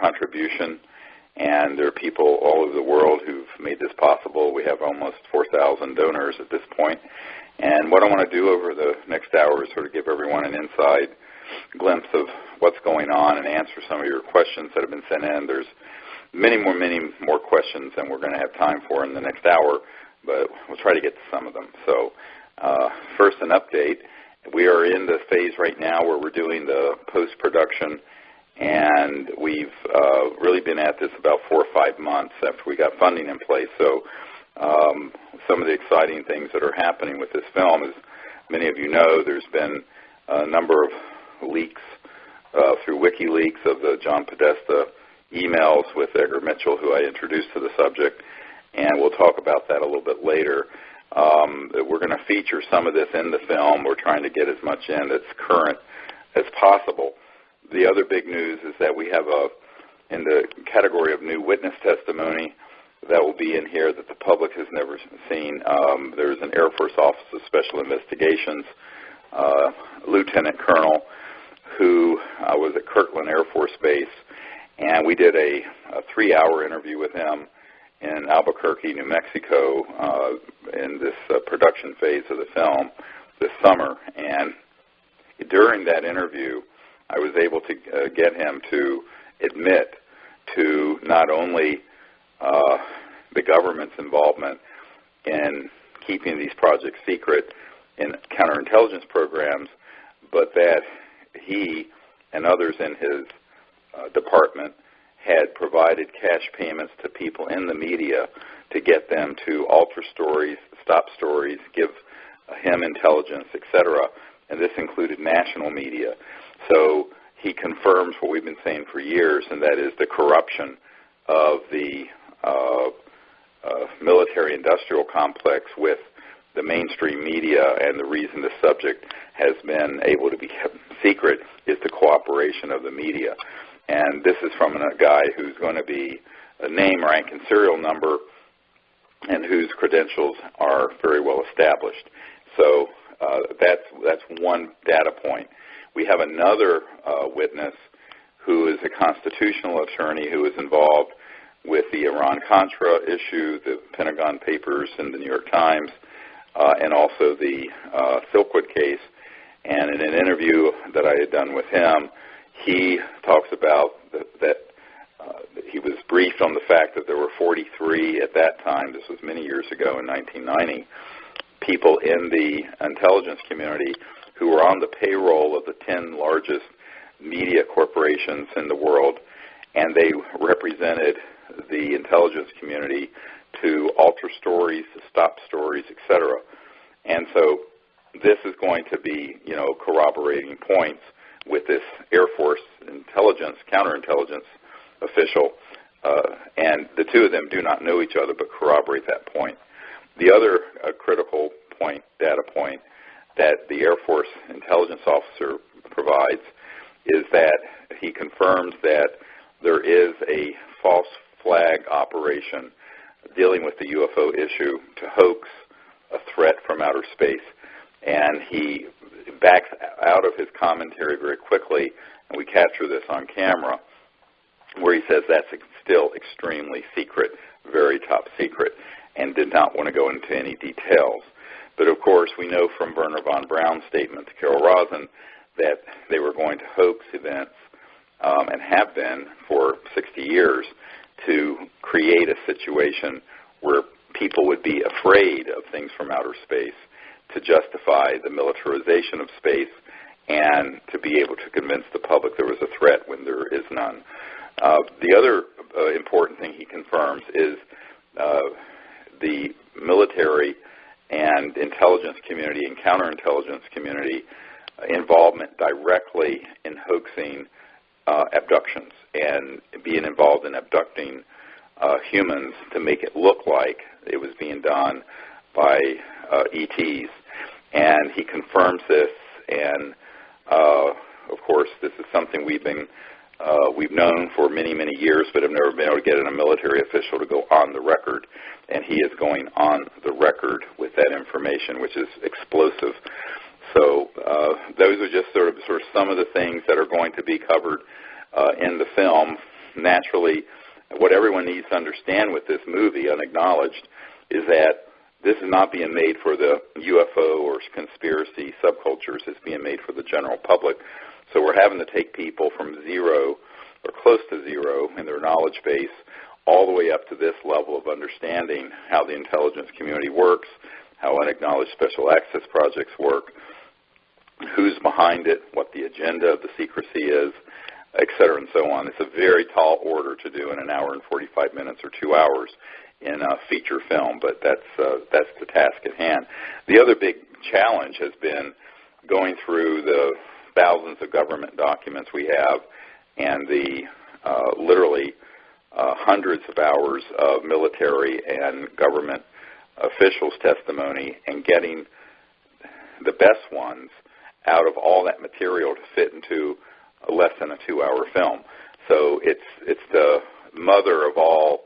contribution, and there are people all over the world who've made this possible. We have almost 4,000 donors at this point. And what I want to do over the next hour is sort of give everyone an inside glimpse of what's going on and answer some of your questions that have been sent in. There's many more questions than we're going to have time for in the next hour, but we'll try to get to some of them. So first, an update. We are in the phase right now where we're doing the post-production, and we've really been at this about 4 or 5 months after we got funding in place. So some of the exciting things that are happening with this film, as many of you know, there's been a number of leaks through WikiLeaks of the John Podesta emails with Edgar Mitchell, who I introduced to the subject, and we'll talk about that a little bit later. We're going to feature some of this in the film. We're trying to get as much in that's current as possible. The other big news is that we have in the category of new witness testimony that will be in here that the public has never seen. There's an Air Force Office of Special Investigations, Lieutenant Colonel, who was at Kirtland Air Force Base, and we did a 3-hour interview with him in Albuquerque, New Mexico, in this production phase of the film this summer. And during that interview, I was able to get him to admit to not only the government's involvement in keeping these projects secret in counterintelligence programs, but that he and others in his department had provided cash payments to people in the media to get them to alter stories, stop stories, give him intelligence, etc. And this included national media. So he confirms what we've been saying for years, and that is the corruption of the military-industrial complex with the mainstream media, and the reason the subject has been able to be kept secret is the cooperation of the media. And this is from a guy who's going to be a name, rank, and serial number, and whose credentials are very well established. So that's one data point. We have another witness who is a constitutional attorney who is involved with the Iran-Contra issue, the Pentagon Papers and the New York Times, and also the Silkwood case. And in an interview that I had done with him, he talks about that he was briefed on the fact that there were 43 at that time, this was many years ago in 1990, people in the intelligence community who were on the payroll of the 10 largest media corporations in the world, and they represented the intelligence community to alter stories, to stop stories, etc. And so this is going to be, corroborating points with this Air Force intelligence, counterintelligence official, and the two of them do not know each other but corroborate that point. The other critical point, data point, that the Air Force intelligence officer provides is that he confirms that there is a false flag operation dealing with the UFO issue to hoax a threat from outer space. And he backs out of his commentary very quickly, and we capture this on camera, where he says that's still extremely secret, very top secret, and did not want to go into any details. But of course, we know from Werner von Braun's statement to Carol Rosin that they were going to hoax events, and have been for 60 years, to create a situation where people would be afraid of things from outer space, to justify the militarization of space, and to be able to convince the public there was a threat when there is none. The other important thing he confirms is the military and intelligence community and counterintelligence community involvement directly in hoaxing abductions and being involved in abducting humans to make it look like it was being done by ETs. And he confirms this, and of course this is something we've known for many years, but have never been able to get a military official to go on the record, and he is going on the record with that information, which is explosive. So those are just sort of some of the things that are going to be covered in the film. naturally, what everyone needs to understand with this movie, Unacknowledged, is that this is not being made for the UFO or conspiracy subcultures. It's being made for the general public. So we're having to take people from zero or close to zero in their knowledge base all the way up to this level of understanding how the intelligence community works, how unacknowledged special access projects work, who's behind it, what the agenda of the secrecy is, et cetera, and so on. It's a very tall order to do in an hour and 45 minutes or 2 hours in a feature film, but that's the task at hand. The other big challenge has been going through the thousands of government documents we have and the literally hundreds of hours of military and government officials' testimony and getting the best ones out of all that material to fit into less than a 2-hour film. So it's the mother of all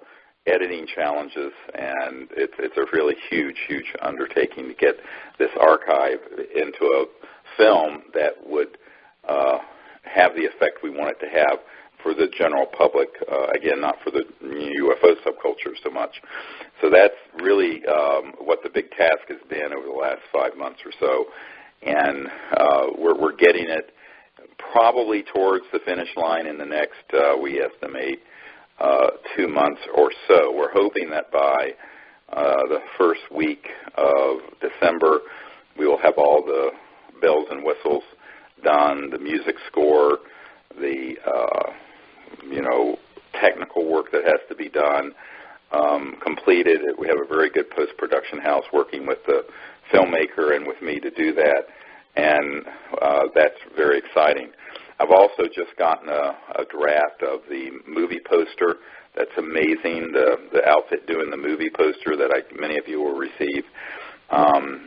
editing challenges, and it's a really huge undertaking to get this archive into a film that would have the effect we want it to have for the general public, again, not for the UFO subculture so much. So that's really what the big task has been over the last 5 months or so, and we're getting it probably towards the finish line in the next, we estimate, 2 months or so. We're hoping that by the first week of December, we will have all the bells and whistles done, the music score, the technical work that has to be done completed. We have a very good post-production house working with the filmmaker and with me to do that, and that's very exciting. I've also just gotten a draft of the movie poster. That's amazing. The outfit doing the movie poster that many of you will receive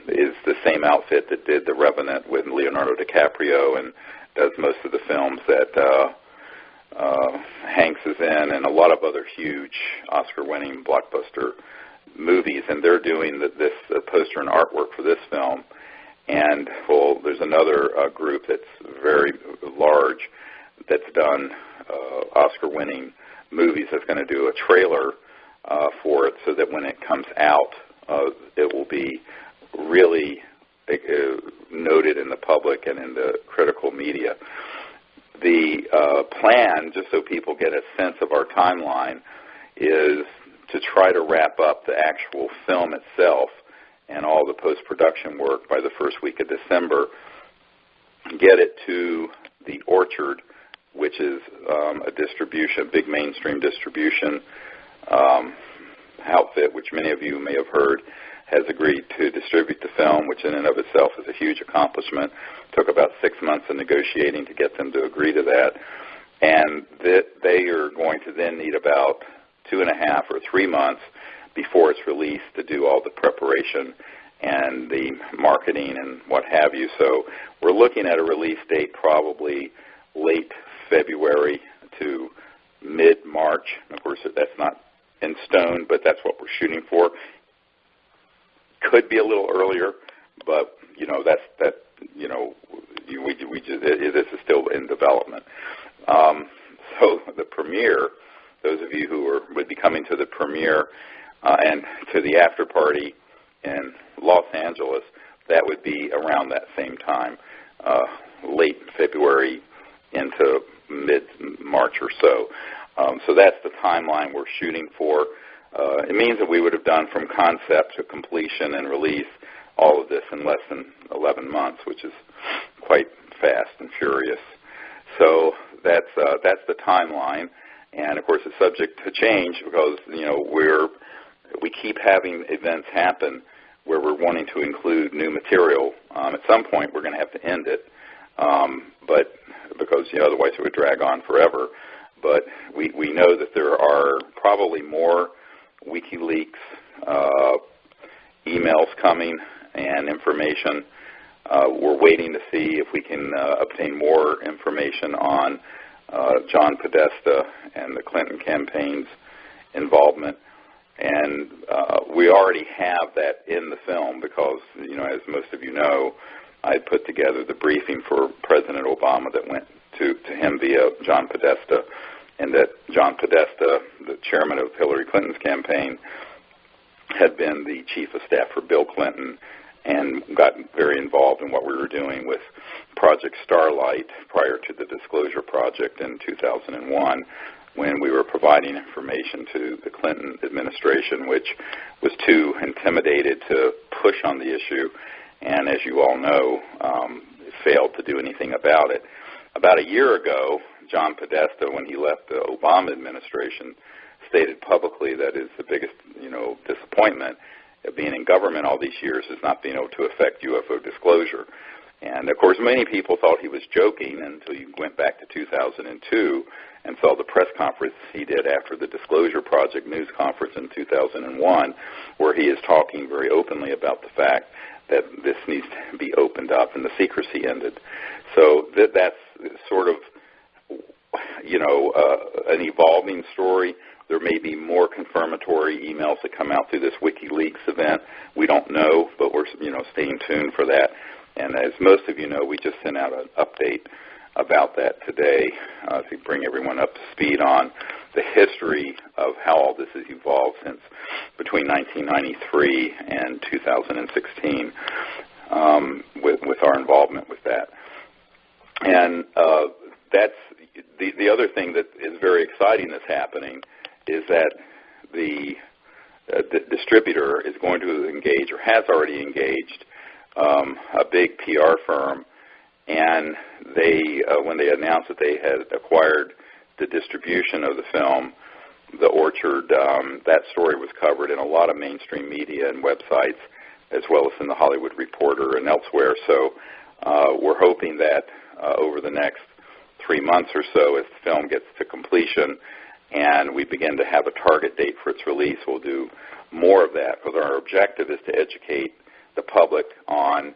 is the same outfit that did The Revenant with Leonardo DiCaprio and does most of the films that Hanks is in, and a lot of other huge Oscar-winning blockbuster movies. And they're doing this poster and artwork for this film. And, well, there's another group that's very large that's done Oscar-winning movies that's going to do a trailer for it so that when it comes out, it will be really noted in the public and in the critical media. The plan, just so people get a sense of our timeline, is to try to wrap up the actual film itself and all the post-production work by the first week of December, get it to the Orchard, which is a distribution, big mainstream distribution outfit, which many of you may have heard, has agreed to distribute the film, which in and of itself is a huge accomplishment. Took about 6 months of negotiating to get them to agree to that. And they are going to then need about 2.5 or 3 months before it's released to do all the preparation and the marketing and what have you. So we're looking at a release date probably late February to mid-March. Of course, that's not in stone, but that's what we're shooting for. Could be a little earlier, but this is still in development. So the premiere, those of you who would be coming to the premiere and to the after party in Los Angeles, that would be around that same time, late February into mid-March or so. So that's the timeline we're shooting for. It means that we would have done from concept to completion and release all of this in less than 11 months, which is quite fast and furious. So that's the timeline, and of course it's subject to change because we keep having events happen where we're wanting to include new material. At some point we're going to have to end it, but because otherwise it would drag on forever. But we know that there are probably more WikiLeaks emails coming and information. We're waiting to see if we can obtain more information on John Podesta and the Clinton campaign's involvement. And we already have that in the film because, as most of you know, I put together the briefing for President Obama that went to him via John Podesta and that John Podesta, the chairman of Hillary Clinton's campaign, had been the chief of staff for Bill Clinton and got very involved in what we were doing with Project Starlight prior to the Disclosure Project in 2001, when we were providing information to the Clinton administration, which was too intimidated to push on the issue, and as you all know, failed to do anything about it. About a year ago, John Podesta, when he left the Obama administration, stated publicly that is the biggest, disappointment of being in government all these years is not being able to affect UFO disclosure. And, of course, many people thought he was joking until you went back to 2002 and saw the press conference he did after the Disclosure Project news conference in 2001, where he is talking very openly about the fact that this needs to be opened up and the secrecy ended. So that's sort of, an evolving story. There may be more confirmatory emails that come out through this WikiLeaks event. We don't know, but we're, staying tuned for that. And as most of you know, we just sent out an update about that today to bring everyone up to speed on the history of how all this has evolved since between 1993 and 2016 with our involvement with that. And that's the other thing that is very exciting that's happening is that the distributor is going to engage or has already engaged a big PR firm, and they when they announced that they had acquired the distribution of the film, The Orchard, that story was covered in a lot of mainstream media and websites, as well as in the Hollywood Reporter and elsewhere. So we're hoping that over the next 3 months or so, as the film gets to completion and we begin to have a target date for its release, we'll do more of that, because our objective is to educate the public on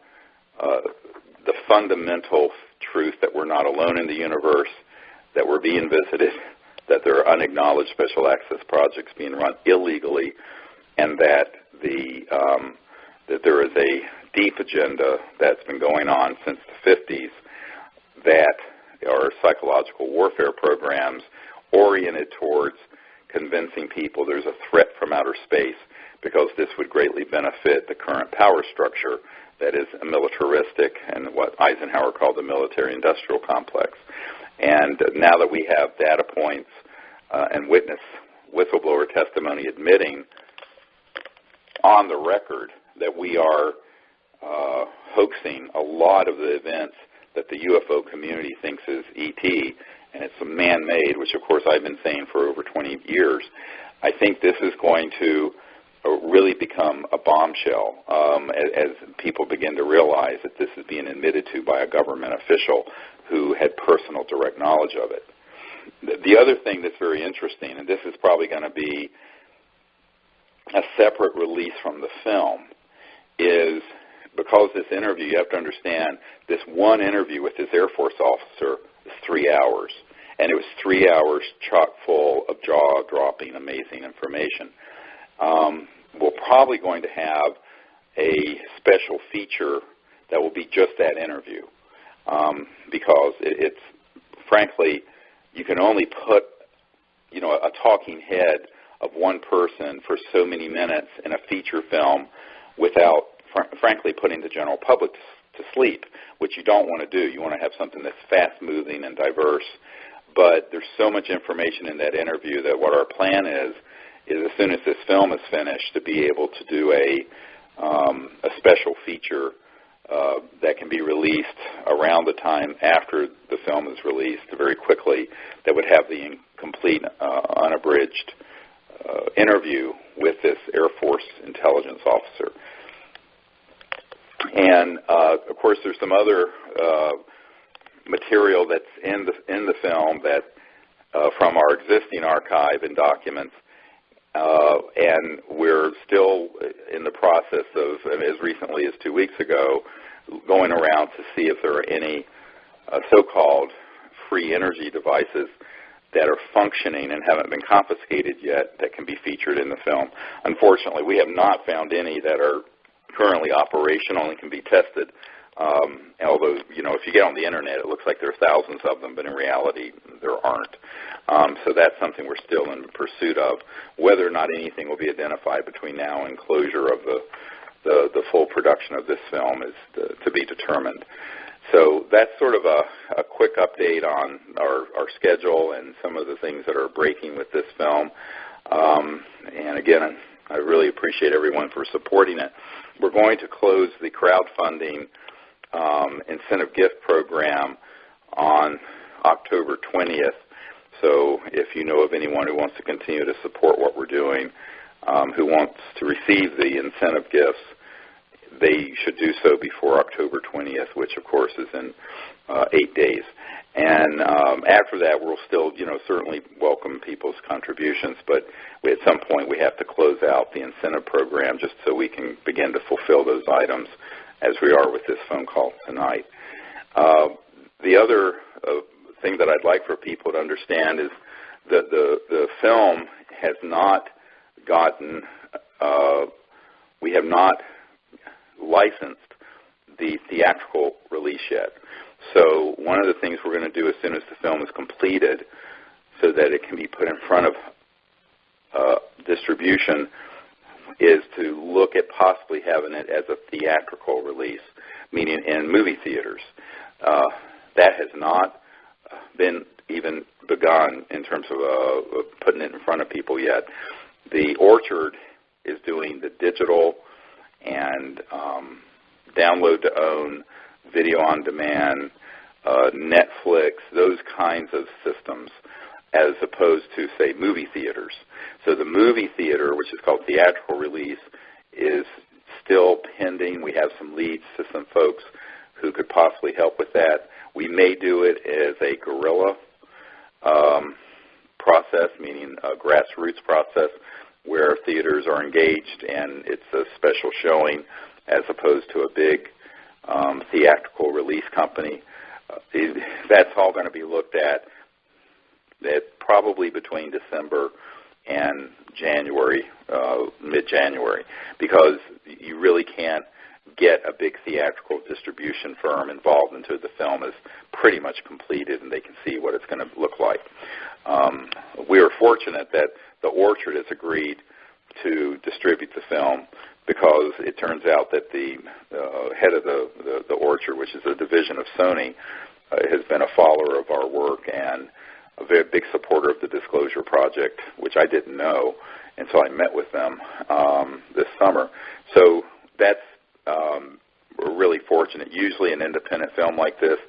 the fundamental truth that we're not alone in the universe, that we're being visited, that there are unacknowledged special access projects being run illegally, and that that there is a deep agenda that's been going on since the 50s that are psychological warfare programs oriented towards convincing people there's a threat from outer space, because this would greatly benefit the current power structure that is a militaristic and what Eisenhower called the military-industrial complex. And now that we have data points and whistleblower testimony admitting on the record that we are hoaxing a lot of the events that the UFO community thinks is ET, and it's man-made, which of course I've been saying for over 20 years, I think this is going to really become a bombshell as people begin to realize that this is being admitted to by a government official who had personal direct knowledge of it. The other thing that's very interesting, and this is probably going to be a separate release from the film, is because this interview, you have to understand, this one interview with this Air Force officer is 3 hours, and it was 3 hours chock full of jaw-dropping, amazing information. We're probably going to have a special feature that will be just that interview, because it's frankly, you can only put, a talking head of one person for so many minutes in a feature film without, frankly, putting the general public to sleep, which you don't want to do. You want to have something that's fast-moving and diverse, but there's so much information in that interview that what our plan is as soon as this film is finished, to be able to do a special feature that can be released around the time after the film is released very quickly, that would have the complete, unabridged interview with this Air Force intelligence officer. And, of course, there's some other material that's in the film that from our existing archive and documents, and we're still in the process of, as recently as 2 weeks ago, going around to see if there are any so-called free energy devices that are functioning and haven't been confiscated yet that can be featured in the film. Unfortunately, we have not found any that are currently operational and can be tested Although, if you get on the Internet, it looks like there are thousands of them, but in reality, there aren't. So that's something we're still in pursuit of. Whether or not anything will be identified between now and closure of the full production of this film is to be determined. So that's sort of a quick update on our schedule and some of the things that are breaking with this film. And again, I really appreciate everyone for supporting it. We're going to close the crowdfunding incentive gift program on October 20th. So if you know of anyone who wants to continue to support what we're doing, who wants to receive the incentive gifts, they should do so before October 20th, which, of course, is in 8 days. And after that, we'll still, certainly welcome people's contributions, but at some point we have to close out the incentive program just so we can begin to fulfill those items as we are with this phone call tonight. The other thing that I'd like for people to understand is that the film has not gotten, we have not licensed the theatrical release yet. So one of the things we're going to do as soon as the film is completed so that it can be put in front of distribution is to look at possibly having it as a theatrical release, meaning in movie theaters. That has not been even begun in terms of putting it in front of people yet. The Orchard is doing the digital and download to own, video on demand, Netflix, those kinds of systems, as opposed to, say, movie theaters. So the movie theater, which is called theatrical release, is still pending. We have some leads to some folks who could possibly help with that. We may do it as a guerrilla process, meaning a grassroots process, where theaters are engaged and it's a special showing as opposed to a big theatrical release company. That's all going to be looked at probably between December and January, mid-January, because you really can't get a big theatrical distribution firm involved until the film is pretty much completed and they can see what it's going to look like. We are fortunate that the Orchard has agreed to distribute the film because it turns out that the head of the Orchard, which is a division of Sony, has been a follower of our work and a very big supporter of the Disclosure Project, which I didn't know, and so I met with them this summer. So that's we're really fortunate. Usually an independent film like this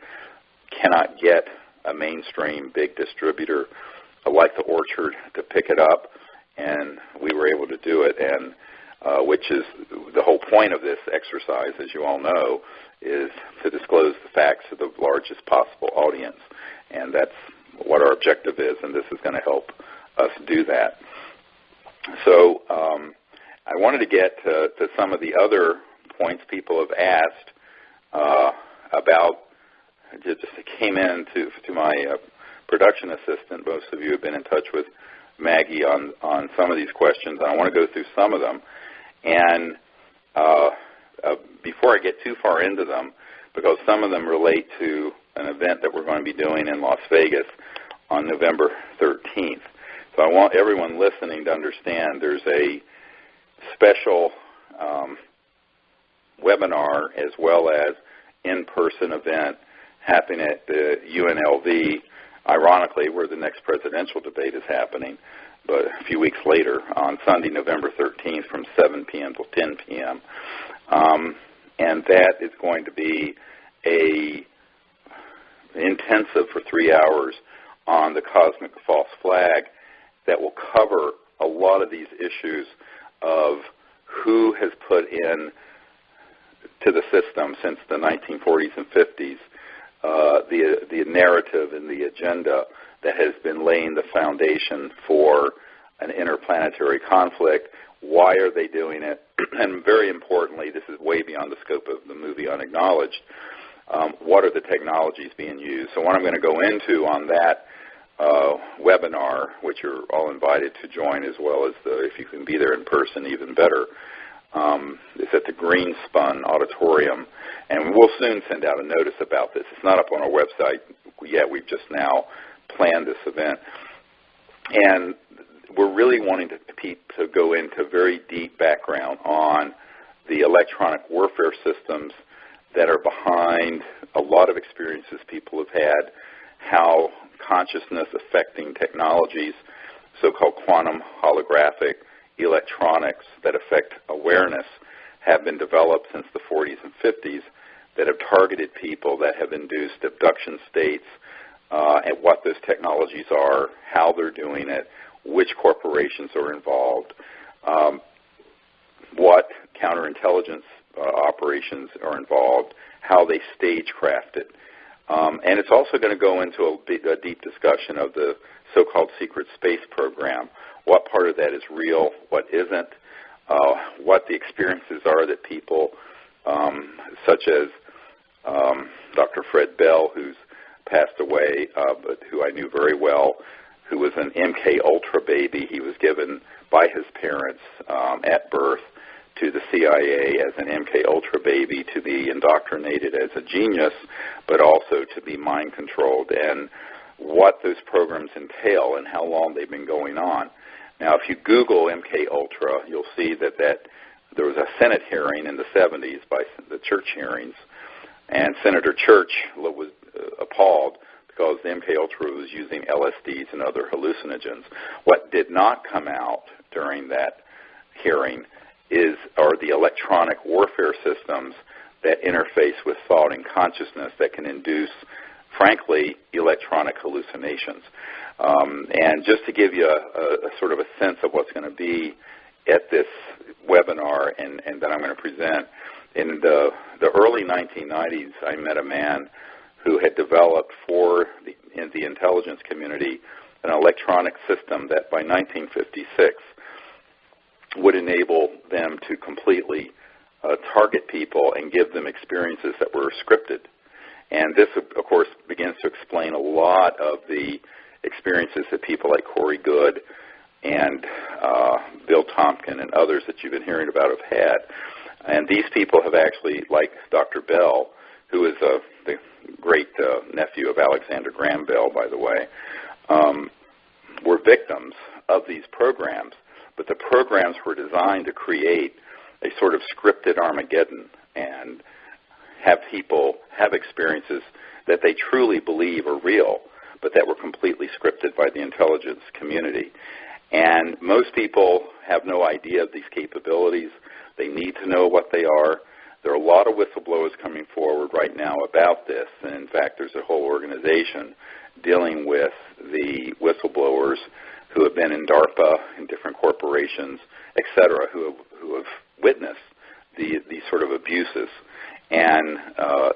cannot get a mainstream big distributor like the Orchard to pick it up, and we were able to do it, and which is the whole point of this exercise, as you all know, is to disclose the facts to the largest possible audience, and that's what our objective is, and this is going to help us do that. So I wanted to get to some of the other points people have asked about. Just came in to my production assistant. Most of you have been in touch with Maggie on some of these questions. I want to go through some of them. And before I get too far into them, because some of them relate to an event that we're going to be doing in Las Vegas on November 13th. So I want everyone listening to understand there's a special webinar as well as in-person event happening at the UNLV, ironically, where the next presidential debate is happening, but a few weeks later on Sunday, November 13th from 7 p.m. till 10 p.m. And that is going to be a intensive for 3 hours on the cosmic false flag that will cover a lot of these issues of who has put in to the system since the 1940s and 50s the narrative and the agenda that has been laying the foundation for an interplanetary conflict. Why are they doing it? And very importantly, this is way beyond the scope of the movie Unacknowledged, what are the technologies being used? So what I'm going to go into on that webinar, which you're all invited to join, as well as if you can be there in person, even better, It's at the Greenspun Auditorium, and we'll soon send out a notice about this. It's not up on our website yet. We've just now planned this event. And we're really wanting to go into very deep background on the electronic warfare systems that are behind a lot of experiences people have had, how consciousness affecting technologies, so-called quantum holographic electronics that affect awareness, have been developed since the 40s and 50s that have targeted people, that have induced abduction states, and what those technologies are, how they're doing it, which corporations are involved, what counterintelligence operations are involved, how they stagecraft it. And it's also going to go into a deep discussion of the so-called secret space program, what part of that is real, what isn't, what the experiences are that people, such as Dr. Fred Bell, who's passed away, but who I knew very well, who was an MK Ultra baby. He was given by his parents at birth to the CIA as an MK Ultra baby to be indoctrinated as a genius, but also to be mind controlled, and what those programs entail and how long they've been going on. Now, if you Google MK Ultra, you'll see that there was a Senate hearing in the 70s by the Church hearings, and Senator Church was appalled because the MK Ultra was using LSDs and other hallucinogens. What did not come out during that hearing are the electronic warfare systems that interface with thought and consciousness that can induce, frankly, electronic hallucinations. And just to give you a sort of a sense of what's going to be at this webinar and that I'm going to present, in the early 1990s, I met a man who had developed in the intelligence community an electronic system that by 1956 would enable them to completely target people and give them experiences that were scripted. And this, of course, begins to explain a lot of the experiences that people like Corey Goode and Bill Tompkin and others that you've been hearing about have had. And these people have actually, like Dr. Bell, who is the great nephew of Alexander Graham Bell, by the way, were victims of these programs. But the programs were designed to create a sort of scripted Armageddon and have people have experiences that they truly believe are real, but that were completely scripted by the intelligence community. And most people have no idea of these capabilities. They need to know what they are. There are a lot of whistleblowers coming forward right now about this. And in fact, there's a whole organization dealing with the whistleblowers who have been in DARPA, in different corporations, et cetera, who have witnessed these sort of abuses. And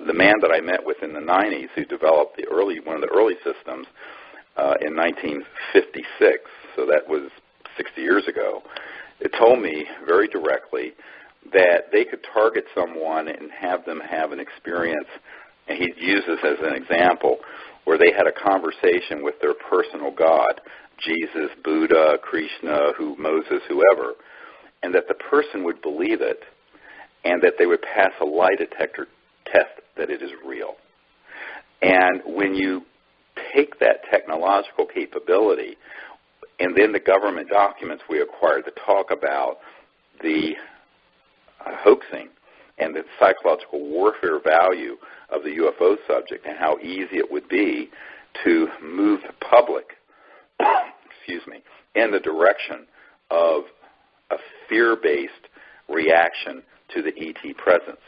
the man that I met with in the 90s who developed one of the early systems in 1956, so that was 60 years ago, it told me very directly that they could target someone and have them have an experience, and he used this as an example, where they had a conversation with their personal God, Jesus, Buddha, Krishna, Moses, whoever, and that the person would believe it, and that they would pass a lie detector test that it is real. And when you take that technological capability, and then the government documents we acquired that talk about the hoaxing and the psychological warfare value of the UFO subject and how easy it would be to move the public, in the direction of a fear-based reaction to the ET presence.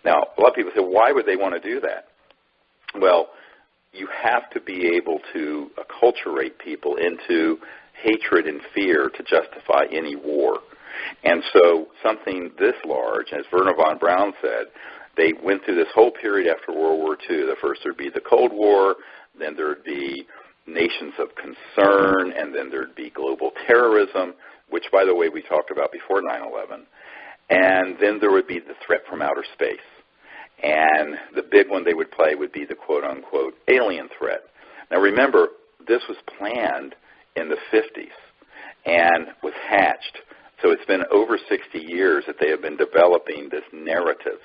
Now, a lot of people say, why would they want to do that? Well, you have to be able to acculturate people into hatred and fear to justify any war. And so something this large, as Werner von Braun said, they went through this whole period after World War II. The first there would be the Cold War, then there would be nations of concern, and then there would be global terrorism, which, by the way, we talked about before 9/11. And then there would be the threat from outer space. And the big one they would play would be the quote-unquote alien threat. Now, remember, this was planned in the 50s and was hatched. So it's been over 60 60 years that they have been developing this narrative.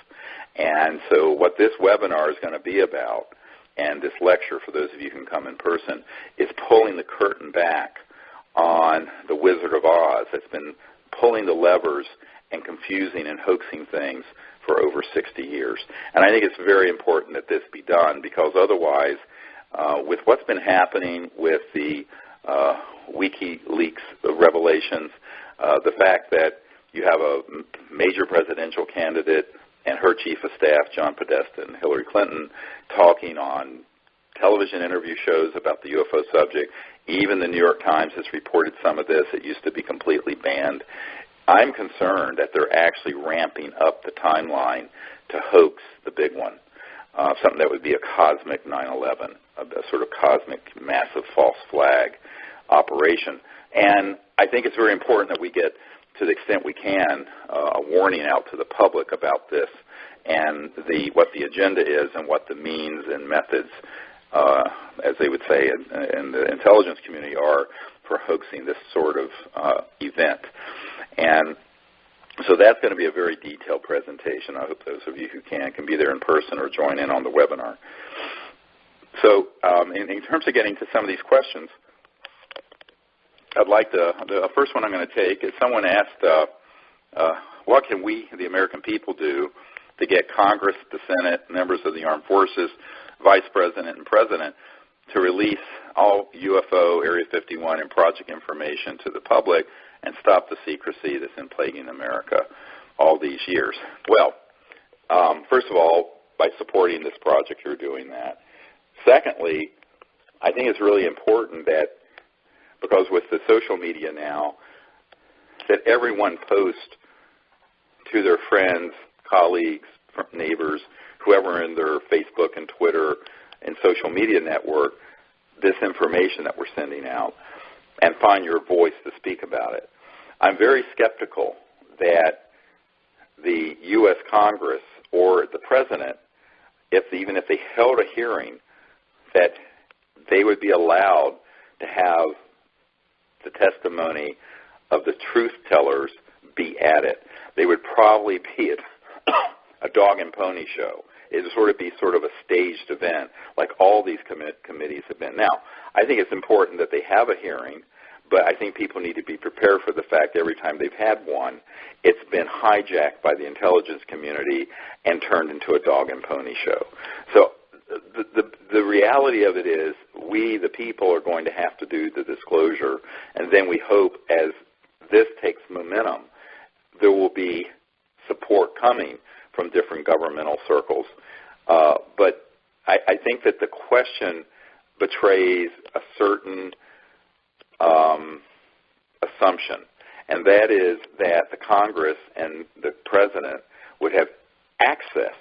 And so what this webinar is going to be about, and this lecture, for those of you who can come in person, is pulling the curtain back on the Wizard of Oz that's been pulling the levers and confusing and hoaxing things for over 60 years. And I think it's very important that this be done, because otherwise, with what's been happening with the WikiLeaks revelations, the fact that you have a major presidential candidate and her chief of staff, John Podesta and Hillary Clinton, talking on television interview shows about the UFO subject. Even the New York Times has reported some of this. It used to be completely banned. I'm concerned that they're actually ramping up the timeline to hoax the big one, something that would be a cosmic 9/11, a sort of cosmic massive false flag operation. And I think it's very important that we get, to the extent we can, a warning out to the public about this and what the agenda is and what the means and methods, as they would say in the intelligence community, are for hoaxing this sort of event. And so that's going to be a very detailed presentation. I hope those of you who can be there in person or join in on the webinar. So in terms of getting to some of these questions, I'd like to, the first one I'm going to take is someone asked, what can we, the American people, do to get Congress, the Senate, members of the armed forces, Vice President, and President to release all UFO, Area 51, and project information to the public and stop the secrecy that's been plaguing America all these years? Well, first of all, by supporting this project, you're doing that. Secondly, I think it's really important that, because with the social media now, that everyone post to their friends, colleagues, neighbors, whoever in their Facebook and Twitter and social media network, this information that we're sending out, and find your voice to speak about it. I'm very skeptical that the U.S. Congress or the President, even if they held a hearing, that they would be allowed to have the testimony of the truth tellers be added. They would probably be a dog and pony show. It would sort of be sort of a staged event, like all these committees have been. Now, I think it's important that they have a hearing, but I think people need to be prepared for the fact every time they've had one, it's been hijacked by the intelligence community and turned into a dog and pony show. So the reality of it is we, the people, are going to have to do the disclosure, and then we hope as this takes momentum, there will be support coming from different governmental circles. But I think that the question betrays a certain assumption, and that is that the Congress and the President would have access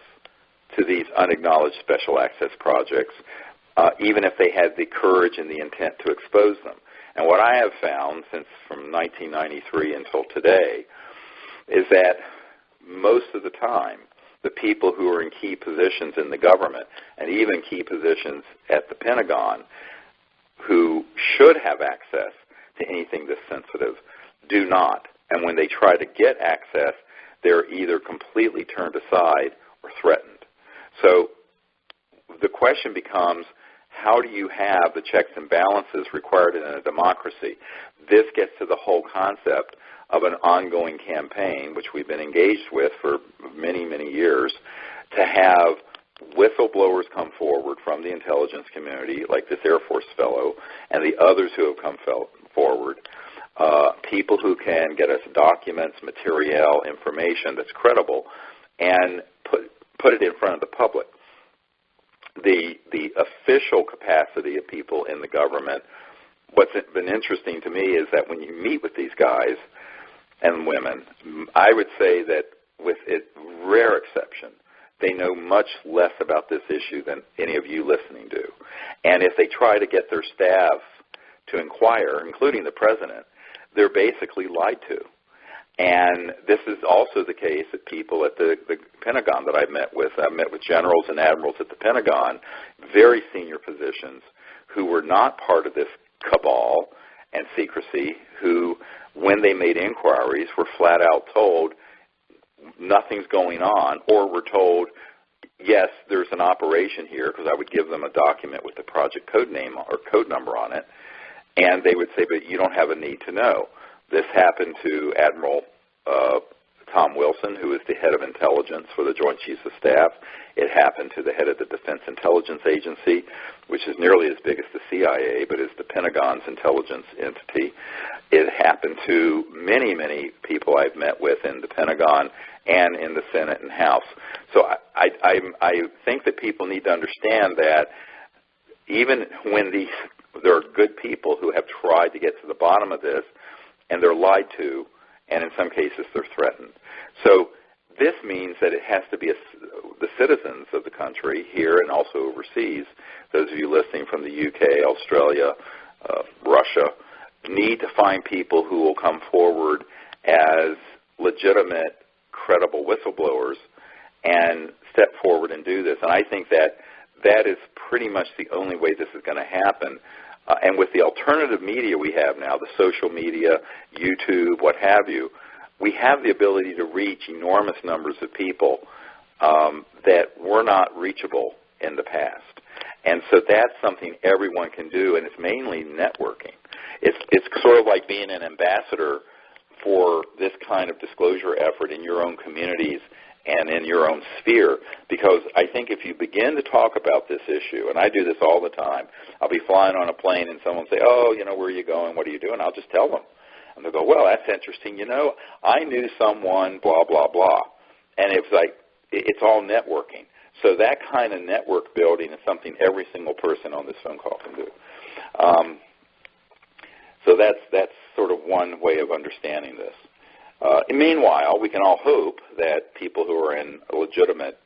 to these unacknowledged special access projects, even if they had the courage and the intent to expose them. And what I have found from 1993 until today is that most of the time, the people who are in key positions in the government and even key positions at the Pentagon who should have access to anything this sensitive do not. And when they try to get access, they're either completely turned aside or threatened. So the question becomes, how do you have the checks and balances required in a democracy? This gets to the whole concept of an ongoing campaign, which we've been engaged with for many, many years, to have whistleblowers come forward from the intelligence community, like this Air Force fellow, and the others who have come forward, people who can get us documents, material, information that's credible, and put it in front of the public. The official capacity of people in the government, what's been interesting to me is that when you meet with these guys and women, I would say that with a rare exception, they know much less about this issue than any of you listening do. And if they try to get their staff to inquire, including the President, they're basically lied to. And this is also the case at people at the Pentagon that I've met with. I've met with generals and admirals at the Pentagon, very senior positions, who were not part of this cabal and secrecy, who when they made inquiries, were flat out told nothing's going on, or were told, yes, there's an operation here, because I would give them a document with the project code name or code number on it, and they would say, but you don't have a need to know. This happened to Admiral Tom Wilson, who is the head of intelligence for the Joint Chiefs of Staff. It happened to the head of the Defense Intelligence Agency, which is nearly as big as the CIA, but is the Pentagon's intelligence entity. It happened to many, many people I've met with in the Pentagon and in the Senate and House. So I think that people need to understand that even when there are good people who have tried to get to the bottom of this, and they're lied to, and in some cases they're threatened. So this means that it has to be the citizens of the country here and also overseas, those of you listening from the UK, Australia, Russia, need to find people who will come forward as legitimate, credible whistleblowers and step forward and do this. And I think that is pretty much the only way this is going to happen. And with the alternative media we have now, the social media, YouTube, what have you, we have the ability to reach enormous numbers of people that were not reachable in the past. And so that's something everyone can do, and it's mainly networking. It's sort of like being an ambassador for this kind of disclosure effort in your own communities and in your own sphere, because I think if you begin to talk about this issue, and I do this all the time, I'll be flying on a plane and someone will say, oh, where are you going, what are you doing? I'll just tell them. And they'll go, well, that's interesting. I knew someone, blah, blah, blah. And it's like, it's all networking. So that kind of network building is something every single person on this phone call can do. So that's sort of one way of understanding this. Meanwhile, we can all hope that people who are in legitimate,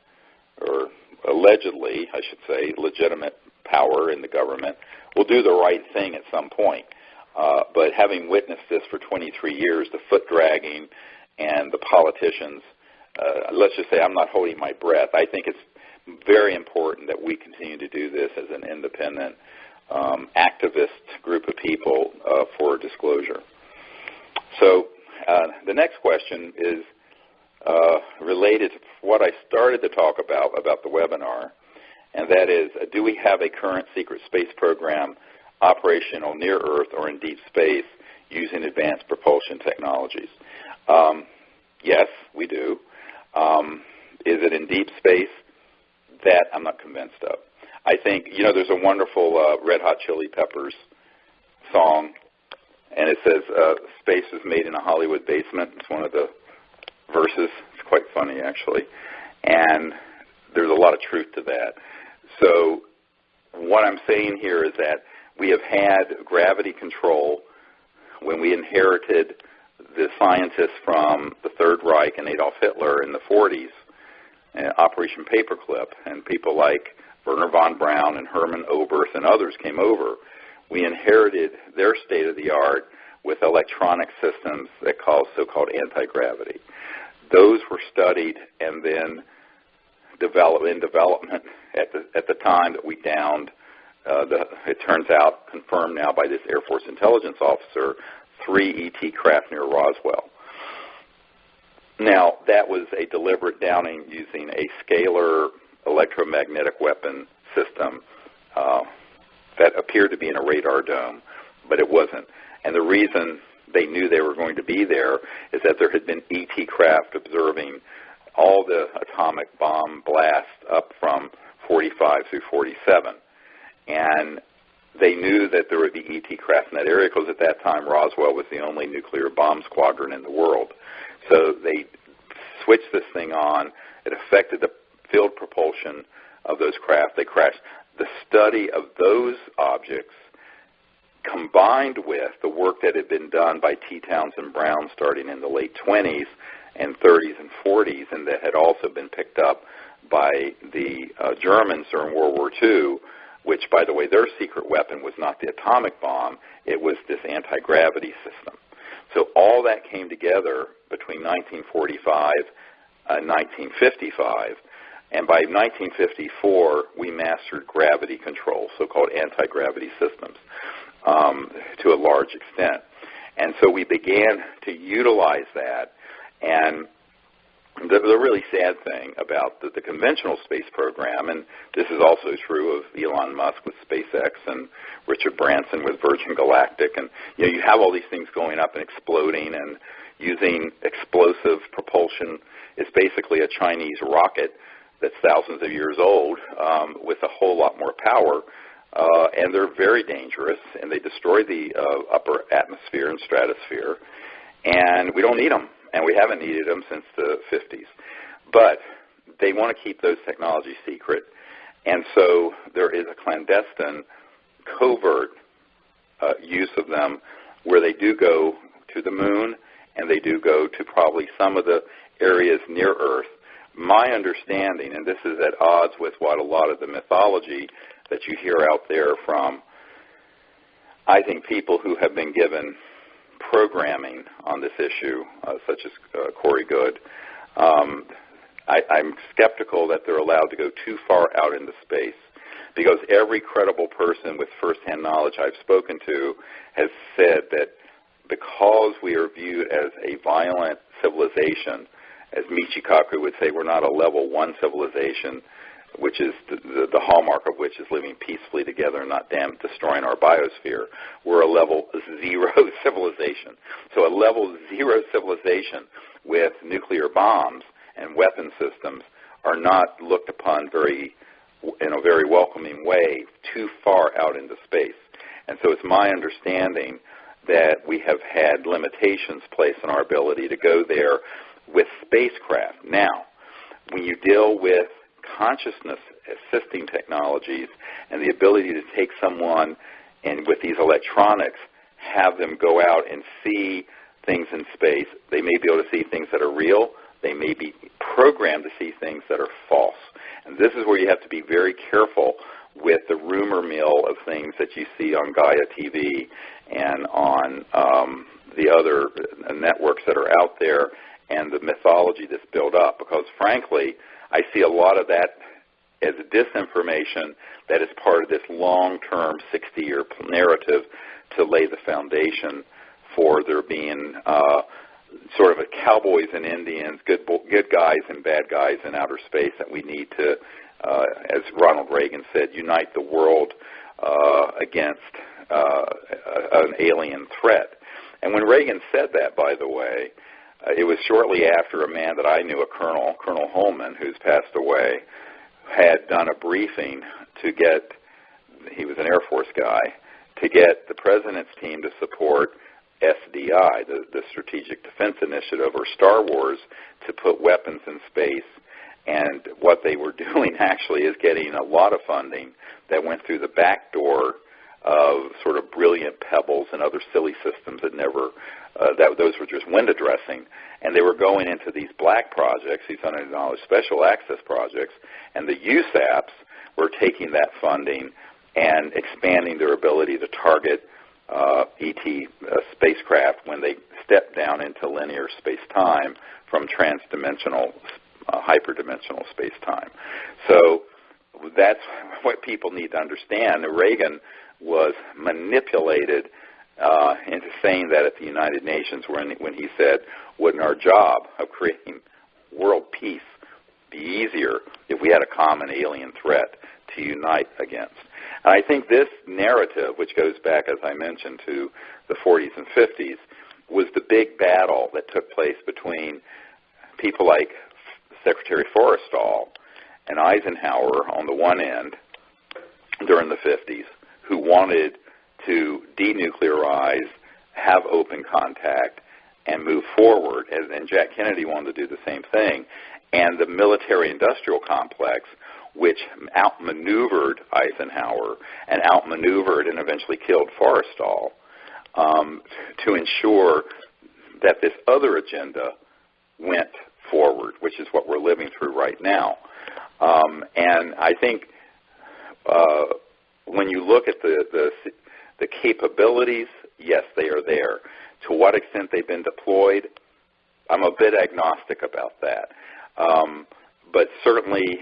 or allegedly, I should say, legitimate power in the government will do the right thing at some point. But having witnessed this for 23 years, the foot dragging and the politicians, let's just say I'm not holding my breath. I think it's very important that we continue to do this as an independent activist group of people for disclosure. So the next question is related to what I started to talk about the webinar, and that is, do we have a current secret space program operational near Earth or in deep space using advanced propulsion technologies? Yes, we do. Is it in deep space? That I'm not convinced of. I think, there's a wonderful Red Hot Chili Peppers song, and it says, space is made in a Hollywood basement. It's one of the verses. It's quite funny, actually. And there's a lot of truth to that. So what I'm saying here is that we have had gravity control when we inherited the scientists from the Third Reich and Adolf Hitler in the 40s, Operation Paperclip, and people like Werner von Braun and Hermann Oberth and others came over. We inherited their state-of-the-art with electronic systems that cause so-called anti-gravity. Those were studied and then development at the time that we downed, it turns out, confirmed now by this Air Force intelligence officer, 3 ET craft near Roswell. Now, that was a deliberate downing using a scalar electromagnetic weapon system that appeared to be in a radar dome, but it wasn't. And the reason they knew they were going to be there is that there had been ET craft observing all the atomic bomb blasts up from 45 through 47. And they knew that there would be ET craft in that area because at that time Roswell was the only nuclear bomb squadron in the world. So they switched this thing on. It affected the field propulsion of those craft. They crashed. The study of those objects combined with the work that had been done by T. Townsend Brown starting in the late 20s and 30s and 40s, and that had also been picked up by the Germans during World War II, which, by the way, their secret weapon was not the atomic bomb, it was this anti-gravity system. So all that came together between 1945 and 1955, and by 1954, we mastered gravity control, so-called anti-gravity systems, to a large extent. And so we began to utilize that. And the really sad thing about the conventional space program, and this is also true of Elon Musk with SpaceX and Richard Branson with Virgin Galactic, and you have all these things going up and exploding and using explosive propulsion. It's basically a Chinese rocket that's thousands of years old with a whole lot more power, and they're very dangerous, and they destroy the upper atmosphere and stratosphere, and we don't need them. And we haven't needed them since the 50s. But they want to keep those technologies secret. And so there is a clandestine, covert use of them where they do go to the moon and they do go to probably some of the areas near Earth. My understanding, and this is at odds with what a lot of the mythology that you hear out there from, I think, people who have been given programming on this issue, such as Corey Goode, I'm skeptical that they're allowed to go too far out into space, because every credible person with firsthand knowledge I've spoken to has said that because we are viewed as a violent civilization, as Michikaku would say, we're not a level 1 civilization, which is the hallmark of which is living peacefully together and not destroying our biosphere. We're a level 0 civilization. So a level 0 civilization with nuclear bombs and weapon systems are not looked upon in a very welcoming way too far out into space. And so it's my understanding that we have had limitations placed on our ability to go there with spacecraft. Now, when you deal with consciousness assisting technologies and the ability to take someone and with these electronics have them go out and see things in space, they may be able to see things that are real. They may be programmed to see things that are false. And this is where you have to be very careful with the rumor mill of things that you see on Gaia TV and on the other networks that are out there and the mythology that's built up, because frankly, I see a lot of that as disinformation that is part of this long-term 60-year narrative to lay the foundation for there being sort of a cowboys and Indians, good guys and bad guys in outer space that we need to, as Ronald Reagan said, unite the world against an alien threat. And when Reagan said that, by the way, it was shortly after a man that I knew, Colonel Holman, who's passed away, had done a briefing to get, he was an Air Force guy, to get the President's team to support SDI, the Strategic Defense Initiative, or Star Wars, to put weapons in space. And what they were doing actually is getting a lot of funding that went through the back door of sort of brilliant pebbles and other silly systems that never, those were just window dressing. And they were going into these black projects, these unacknowledged special access projects, and the USAPs were taking that funding and expanding their ability to target ET spacecraft when they step down into linear space-time from transdimensional, hyperdimensional space-time. So that's what people need to understand. Reagan was manipulated into saying that at the United Nations when he said, wouldn't our job of creating world peace be easier if we had a common alien threat to unite against? And I think this narrative, which goes back, as I mentioned, to the 40s and 50s, was the big battle that took place between people like Secretary Forrestal and Eisenhower on the one end during the 50s, who wanted to denuclearize, have open contact, and move forward. And Jack Kennedy wanted to do the same thing. And the military-industrial complex, which outmaneuvered Eisenhower and outmaneuvered and eventually killed Forrestal, to ensure that this other agenda went forward, which is what we're living through right now. And I think when you look at the capabilities, yes, they are there. To what extent they've been deployed, I'm a bit agnostic about that. But certainly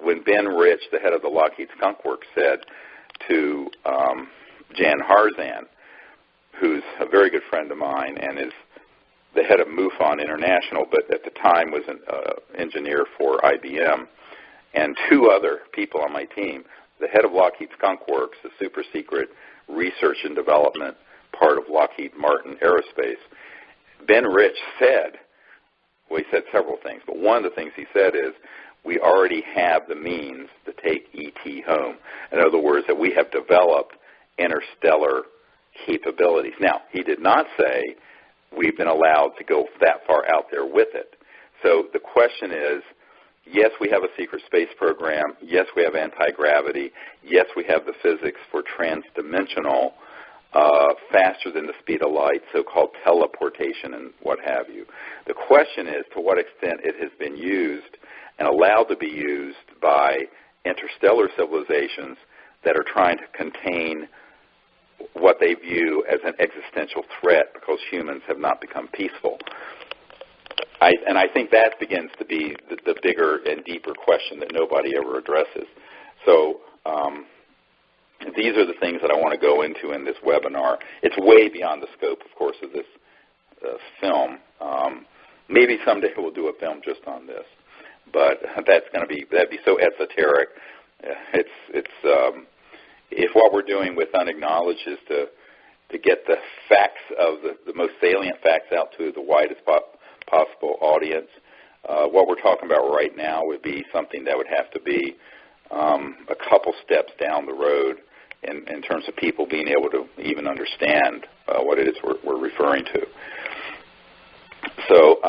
when Ben Rich, the head of the Lockheed Skunk Works, said to Jan Harzan, who's a very good friend of mine and is the head of MUFON International, but at the time was an engineer for IBM, and two other people on my team, the head of Lockheed Skunk Works, the super secret research and development part of Lockheed Martin Aerospace. Ben Rich said, well, he said several things, but one of the things he said is, we already have the means to take ET home. In other words, that we have developed interstellar capabilities. Now, he did not say we've been allowed to go that far out there with it. So the question is, yes, we have a secret space program. Yes, we have anti-gravity. Yes, we have the physics for transdimensional, faster than the speed of light, so-called teleportation and what have you. The question is to what extent it has been used and allowed to be used by interstellar civilizations that are trying to contain what they view as an existential threat because humans have not become peaceful. I think that begins to be the bigger and deeper question that nobody ever addresses. So these are the things that I want to go into in this webinar. It's way beyond the scope, of course, of this film. Maybe someday we'll do a film just on this, but that'd be so esoteric. If what we're doing with Unacknowledged is to get the facts of the most salient facts out to the widest possible audience, what we're talking about right now would be something that would have to be a couple steps down the road in terms of people being able to even understand what it is we're referring to. So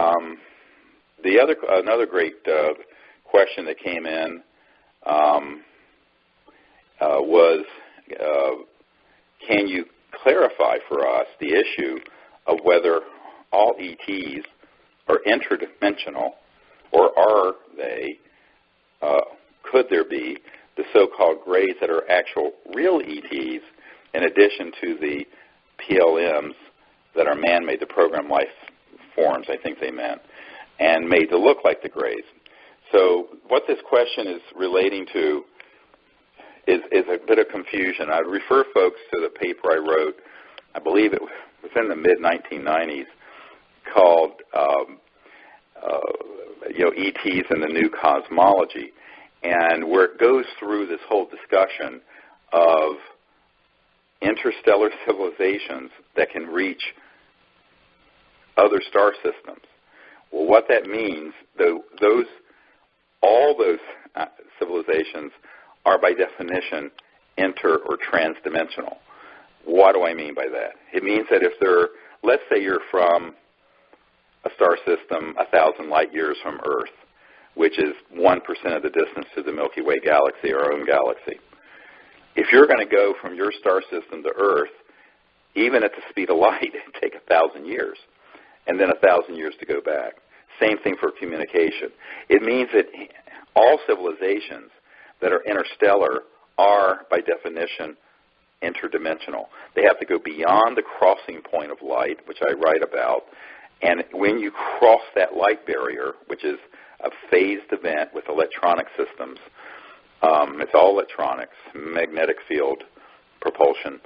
another great question that came in was, can you clarify for us the issue of whether all ETs are interdimensional, or are they, could there be the so-called grays that are actual real ETs in addition to the PLMs that are man-made, the program life forms, I think they meant, and made to look like the grays. So what this question is relating to is a bit of confusion. I'd refer folks to the paper I wrote, I believe it was in the mid-1990s, called ETs and the New Cosmology, and where it goes through this whole discussion of interstellar civilizations that can reach other star systems. Well, what that means, all those civilizations are by definition inter- or transdimensional. What do I mean by that? It means that if let's say you're from a star system 1,000 light years from Earth, which is 1% of the distance to the Milky Way galaxy, our own galaxy. If you're going to go from your star system to Earth, even at the speed of light, it'd take 1,000 years, and then 1,000 years to go back. Same thing for communication. It means that all civilizations that are interstellar are, by definition, interdimensional. They have to go beyond the crossing point of light, which I write about, and when you cross that light barrier, which is a phased event with electronic systems, it's all electronics, magnetic field propulsion,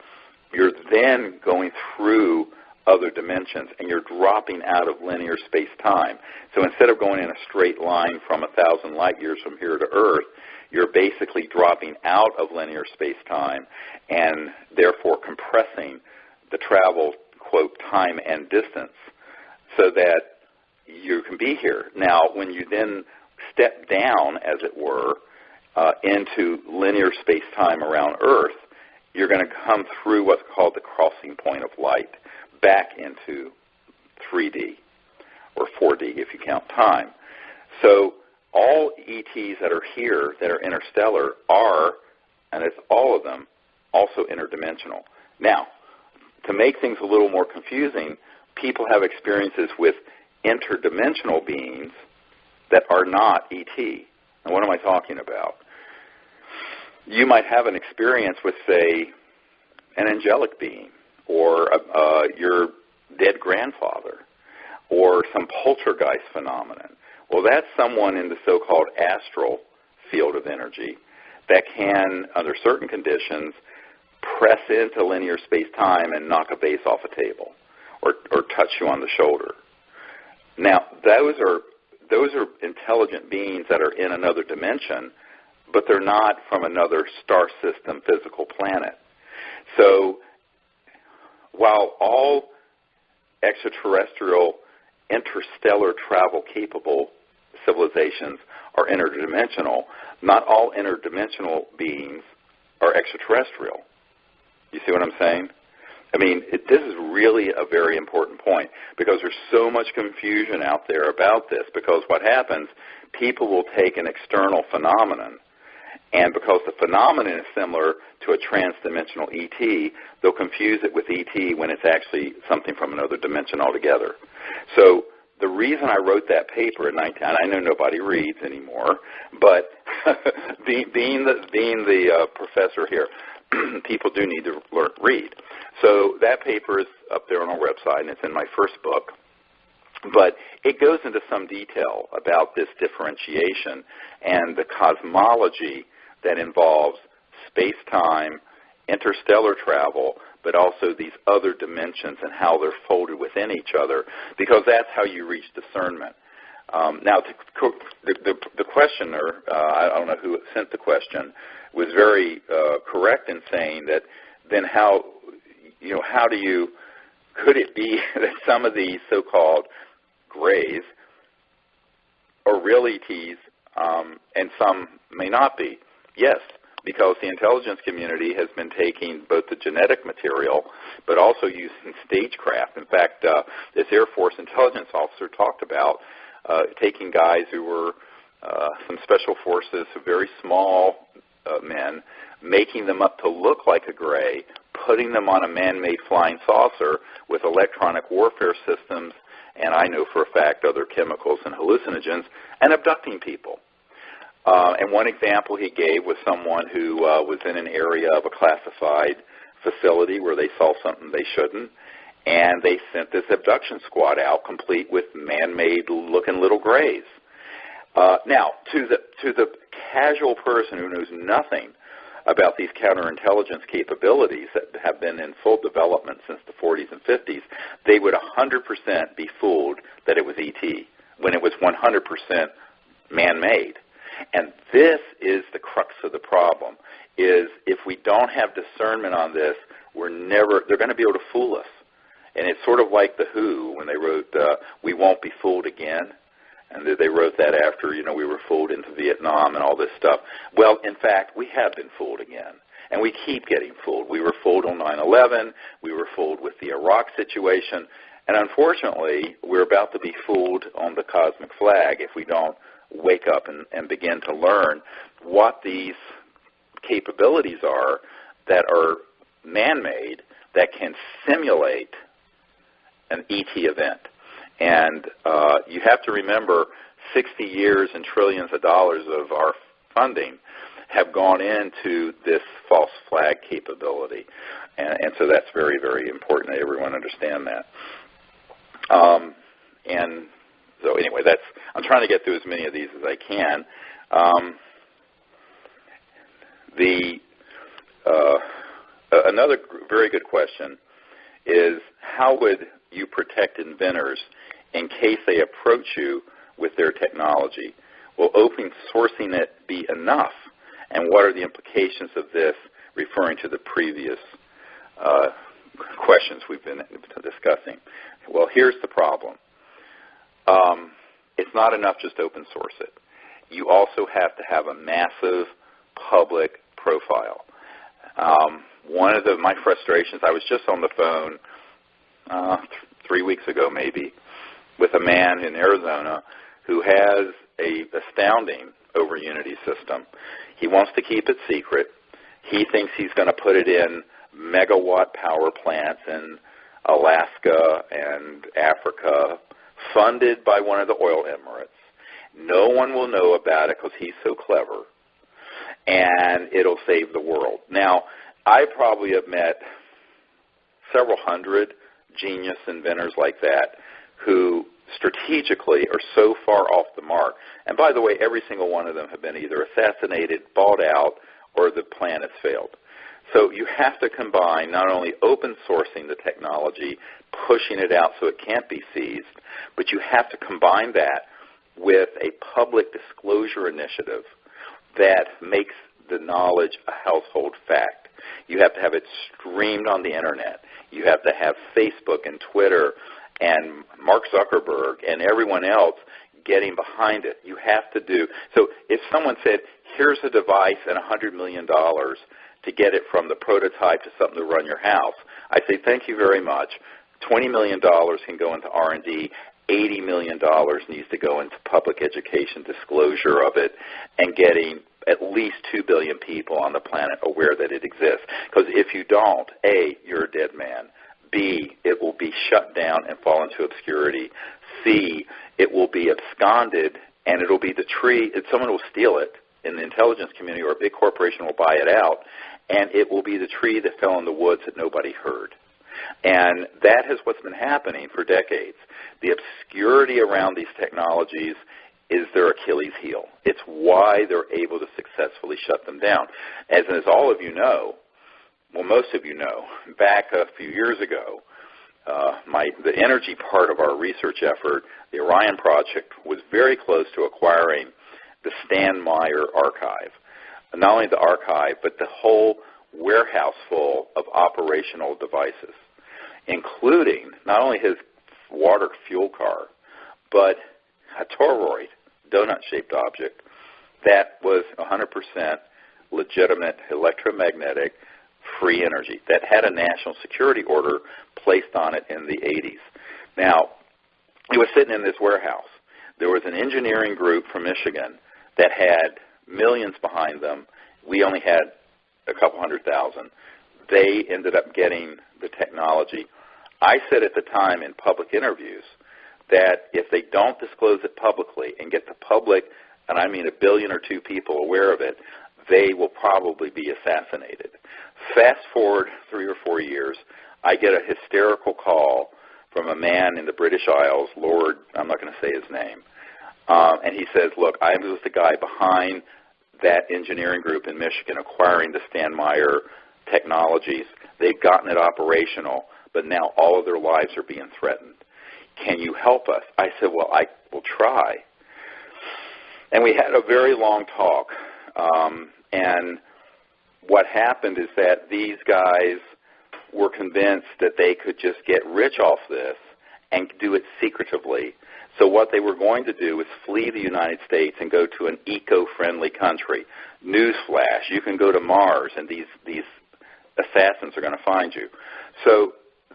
you're then going through other dimensions, and you're dropping out of linear space-time. So instead of going in a straight line from 1,000 light years from here to Earth, you're basically dropping out of linear space-time and therefore compressing the travel, quote, time and distance so that you can be here. Now, when you then step down, as it were, into linear space-time around Earth, you're going to come through what's called the crossing point of light back into 3D or 4D if you count time. So all ETs that are here that are interstellar are, and it's all of them, also interdimensional. Now, to make things a little more confusing, people have experiences with interdimensional beings that are not ET. And what am I talking about? You might have an experience with, say, an angelic being, or your dead grandfather, or some poltergeist phenomenon. Well, that's someone in the so-called astral field of energy that can, under certain conditions, press into linear space-time and knock a base off a table or touch you on the shoulder. Now, those are intelligent beings that are in another dimension, but they're not from another star system physical planet. So while all extraterrestrial interstellar travel capable civilizations are interdimensional, not all interdimensional beings are extraterrestrial. You see what I'm saying? I mean, this is really a very important point because there's so much confusion out there about this, because what happens, people will take an external phenomenon, and because the phenomenon is similar to a transdimensional ET, they'll confuse it with ET when it's actually something from another dimension altogether. So the reason I wrote that paper in 19, and I know nobody reads anymore, but being the professor here, people do need to read. So that paper is up there on our website, and it's in my first book. But it goes into some detail about this differentiation and the cosmology that involves space-time, interstellar travel, but also these other dimensions and how they're folded within each other, because that's how you reach discernment. Now, the questioner, I don't know who sent the question, was very correct in saying that then could it be that some of these so-called grays are real ETs and some may not be? Yes, because the intelligence community has been taking both the genetic material but also using stagecraft. In fact, this Air Force intelligence officer talked about taking guys who were some special forces, very small men, making them up to look like a gray, putting them on a man-made flying saucer with electronic warfare systems, and I know for a fact other chemicals and hallucinogens, and abducting people. And one example he gave was someone who was in an area of a classified facility where they saw something they shouldn't, and they sent this abduction squad out complete with man-made looking little grays. Now, to the casual person who knows nothing about these counterintelligence capabilities that have been in full development since the 40s and 50s, they would 100% be fooled that it was ET when it was 100% man-made. And this is the crux of the problem, is if we don't have discernment on this, they're going to be able to fool us. And it's sort of like The Who when they wrote, We Won't Be Fooled Again. And they wrote that after, we were fooled into Vietnam and all this stuff. Well, in fact, we have been fooled again. And we keep getting fooled. We were fooled on 9/11. We were fooled with the Iraq situation. And unfortunately, we're about to be fooled on the cosmic flag if we don't wake up and begin to learn what these capabilities are that are man-made that can simulate an ET event. And you have to remember 60 years and trillions of dollars of our funding have gone into this false flag capability. And so that's very, very important that everyone understand that. And so anyway, I'm trying to get through as many of these as I can. Another very good question is, how would you protect inventors in case they approach you with their technology? Will open sourcing it be enough? And what are the implications of this, referring to the previous questions we've been discussing? Well, here's the problem. It's not enough just to open source it. You also have to have a massive public profile. One of my frustrations, I was just on the phone 3 weeks ago maybe with a man in Arizona who has a astounding over Unity system. He wants to keep it secret. He thinks he's going to put it in megawatt power plants in Alaska and Africa, funded by one of the oil emirates. No one will know about it because he's so clever, and it'll save the world. Now, I probably have met several hundred genius inventors like that who strategically are so far off the mark. And by the way, every single one of them have been either assassinated, bought out, or the plan has failed. So you have to combine not only open sourcing the technology, pushing it out so it can't be seized, but you have to combine that with a public disclosure initiative that makes the knowledge a household fact. You have to have it streamed on the Internet. You have to have Facebook and Twitter and Mark Zuckerberg and everyone else getting behind it. You have to do. So if someone said, here's a device and $100 million to get it from the prototype to something to run your house, I say, thank you very much. $20 million can go into R&D. $80 million needs to go into public education, disclosure of it, and getting at least 2 billion people on the planet aware that it exists. Because if you don't, A, you're a dead man. B, it will be shut down and fall into obscurity. C, it will be absconded, and it will be the tree. Someone will steal it in the intelligence community, or a big corporation will buy it out, and it will be the tree that fell in the woods that nobody heard. And that is what's been happening for decades. The obscurity around these technologies is their Achilles heel. It's why they're able to successfully shut them down. As all of you know, well, most of you know, back a few years ago, the energy part of our research effort, the Orion Project, was very close to acquiring the Stan Meyer archive. Not only the archive, but the whole warehouse full of operational devices, including not only his water fuel car, but a toroid, donut-shaped object, that was 100% legitimate electromagnetic free energy that had a national security order placed on it in the 80s. Now, it was sitting in this warehouse. There was an engineering group from Michigan that had millions behind them. We only had a couple 100,000. They ended up getting the technology. I said at the time in public interviews that if they don't disclose it publicly and get the public, and I mean 1 billion or 2 people aware of it, they will probably be assassinated. Fast forward 3 or 4 years, I get a hysterical call from a man in the British Isles, Lord, I'm not going to say his name, and he says, look, I was the guy behind that engineering group in Michigan acquiring the Stan Meyer technologies. They've gotten it operational, but now all of their lives are being threatened. Can you help us? I said, well, I will try. And we had a very long talk. And what happened is that these guys were convinced that they could just get rich off this and do it secretively. So what they were going to do was flee the United States and go to an eco-friendly country. Newsflash, you can go to Mars and these assassins are going to find you. So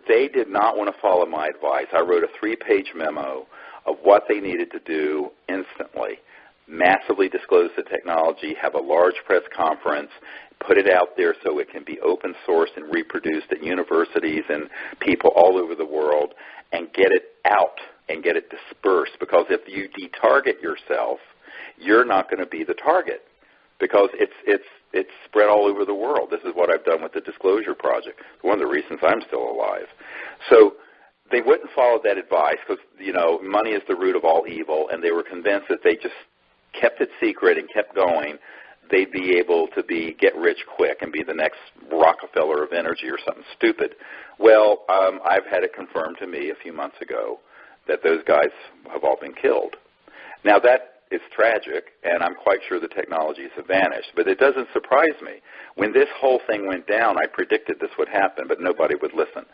they did not want to follow my advice. I wrote a 3-page memo of what they needed to do instantly. Massively disclose the technology, have a large press conference, put it out there so it can be open sourced and reproduced at universities and people all over the world, and get it out and get it dispersed. Because if you de-target yourself, you're not going to be the target because it's spread all over the world. This is what I've done with the Disclosure Project. One of the reasons I'm still alive. So they wouldn't follow that advice because, money is the root of all evil, and they were convinced that they just kept it secret and kept going, they'd be able to get rich quick and be the next Rockefeller of energy or something stupid. Well, I've had it confirmed to me a few months ago that those guys have all been killed. Now, that is tragic, and I'm quite sure the technologies have vanished, but it doesn't surprise me. When this whole thing went down, I predicted this would happen, but nobody would listen.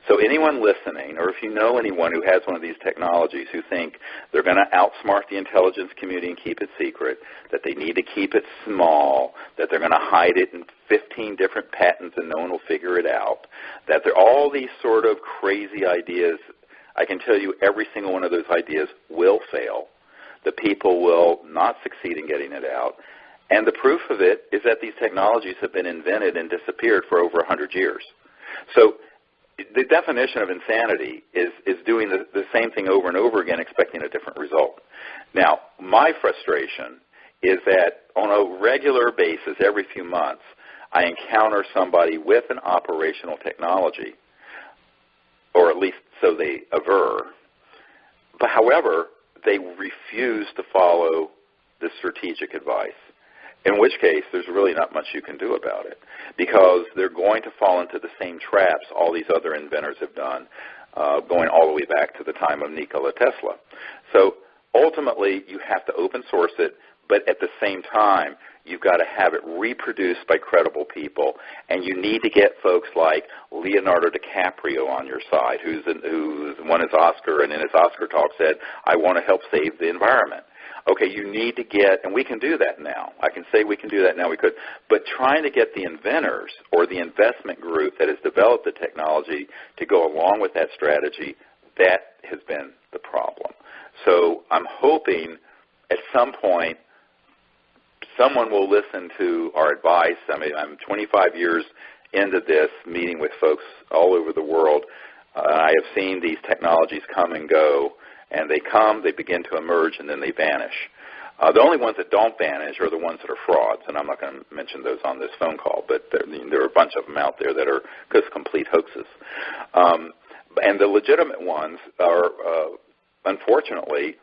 So anyone listening, or if you know anyone who has one of these technologies who think they're going to outsmart the intelligence community and keep it secret, that they need to keep it small, that they're going to hide it in 15 different patents and no one will figure it out, that there are all these sort of crazy ideas, I can tell you every single one of those ideas will fail. The people will not succeed in getting it out. And the proof of it is that these technologies have been invented and disappeared for over 100 years. So the definition of insanity is doing the same thing over and over again, expecting a different result. Now, my frustration is that on a regular basis, every few months, I encounter somebody with an operational technology, or at least so they aver. But however, they refuse to follow the strategic advice. in which case there's really not much you can do about it, because they're going to fall into the same traps all these other inventors have done, going all the way back to the time of Nikola Tesla. So ultimately, you have to open source it, but at the same time, you've got to have it reproduced by credible people, and you need to get folks like Leonardo DiCaprio on your side, who's won his Oscar, and in his Oscar talk said, I want to help save the environment. Okay, you need to get, and we can do that now. I can say we can do that now, we could. But trying to get the inventors or the investment group that has developed the technology to go along with that strategy, that has been the problem. So I'm hoping at some point someone will listen to our advice. I mean, I'm 25 years into this, meeting with folks all over the world. I have seen these technologies come and go. And they come, they begin to emerge, and then they vanish. The only ones that don't vanish are the ones that are frauds, and I'm not going to mention those on this phone call, but there are a bunch of them out there that are just complete hoaxes. And the legitimate ones are, unfortunately,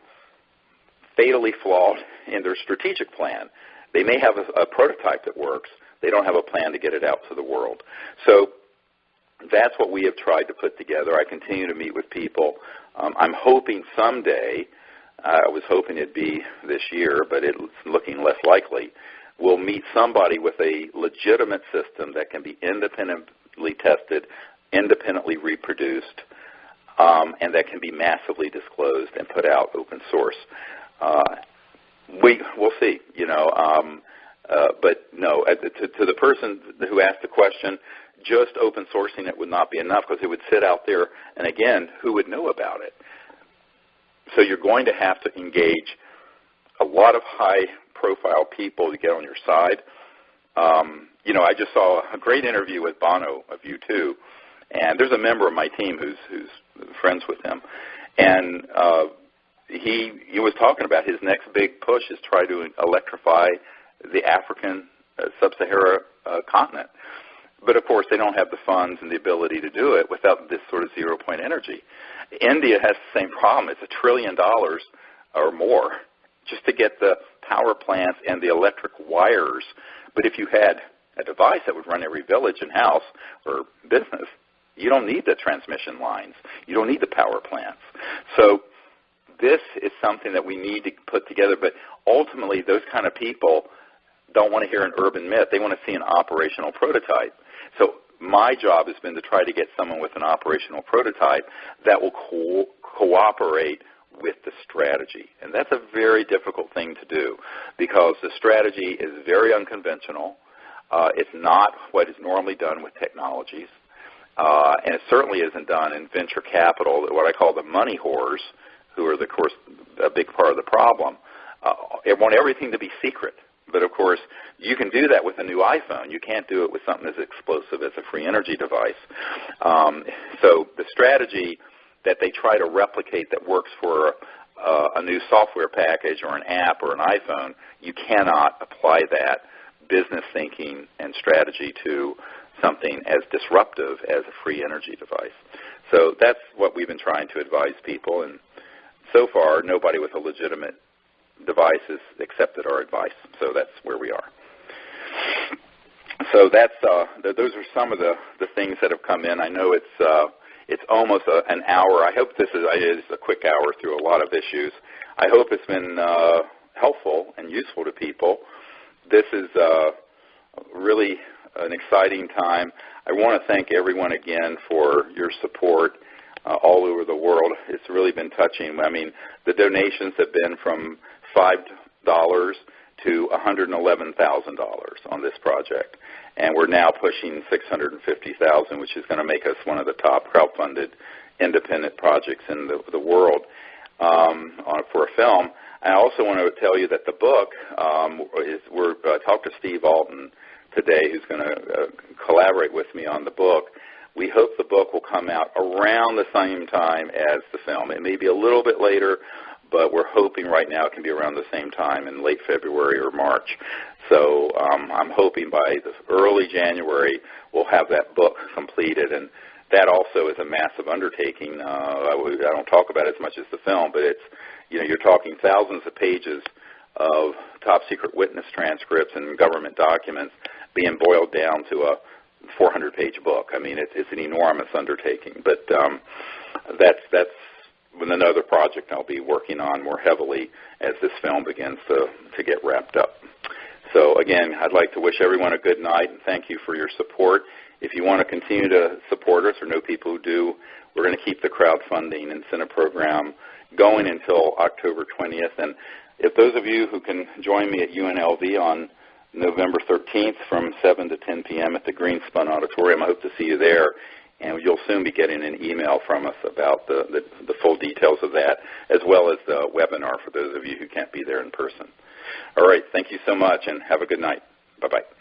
fatally flawed in their strategic plan. They may have a prototype that works. They don't have a plan to get it out to the world. So that's what we have tried to put together. I continue to meet with people. I'm hoping someday, I was hoping it'd be this year, but it's looking less likely, we'll meet somebody with a legitimate system that can be independently tested, independently reproduced, and that can be massively disclosed and put out open source. We'll see, but no, to the person who asked the question, just open sourcing it would not be enough, because it would sit out there, and again, who would know about it? So you're going to have to engage a lot of high-profile people to get on your side. I just saw a great interview with Bono of U2, and there's a member of my team who's friends with him, and he was talking about his next big push is try to electrify the African sub-Sahara continent. But, of course, they don't have the funds and the ability to do it without this sort of zero-point energy. India has the same problem. It's $1 trillion or more just to get the power plants and the electric wires. But if you had a device that would run every village and house or business, you don't need the transmission lines. You don't need the power plants. So this is something that we need to put together. But ultimately, those kind of people don't want to hear an urban myth. They want to see an operational prototype. So my job has been to try to get someone with an operational prototype that will cooperate with the strategy. And that's a very difficult thing to do, because the strategy is very unconventional. It's not what is normally done with technologies. And it certainly isn't done in venture capital, what I call the money whores, who are, of course, a big part of the problem. They want everything to be secret. But, of course, you can do that with a new iPhone. You can't do it with something as explosive as a free energy device. So the strategy that they try to replicate that works for a new software package or an app or an iPhone, you cannot apply that business thinking and strategy to something as disruptive as a free energy device. So that's what we've been trying to advise people, and so far nobody with a legitimate device has accepted our advice. So that's where we are. So that's those are some of the things that have come in. I know it's almost an hour. I hope this is a quick hour through a lot of issues. I hope it's been helpful and useful to people. This is really an exciting time. I want to thank everyone again for your support all over the world. It's really been touching. I mean, the donations have been from $5 to $111,000 on this project, and we're now pushing $650,000, which is going to make us one of the top crowdfunded independent projects in the world for a film. I also want to tell you that the book we're talked to Steve Alton today, who's going to collaborate with me on the book. We hope the book will come out around the same time as the film. It may be a little bit later, but we're hoping right now it can be around the same time in late February or March. So I'm hoping by early January we'll have that book completed, and that also is a massive undertaking. I don't talk about it as much as the film, but it's, you're talking thousands of pages of top secret witness transcripts and government documents being boiled down to a 400-page book. I mean, it's an enormous undertaking, but that's another project I'll be working on more heavily as this film begins to get wrapped up. So again, I'd like to wish everyone a good night and thank you for your support. If you want to continue to support us or know people who do, we're going to keep the crowdfunding incentive program going until October 20th. And if those of you who can join me at UNLV on November 13th from 7 to 10 p.m. at the Greenspun Auditorium, I hope to see you there. And you'll soon be getting an email from us about the full details of that, as well as the webinar for those of you who can't be there in person. All right, thank you so much, and have a good night. Bye-bye.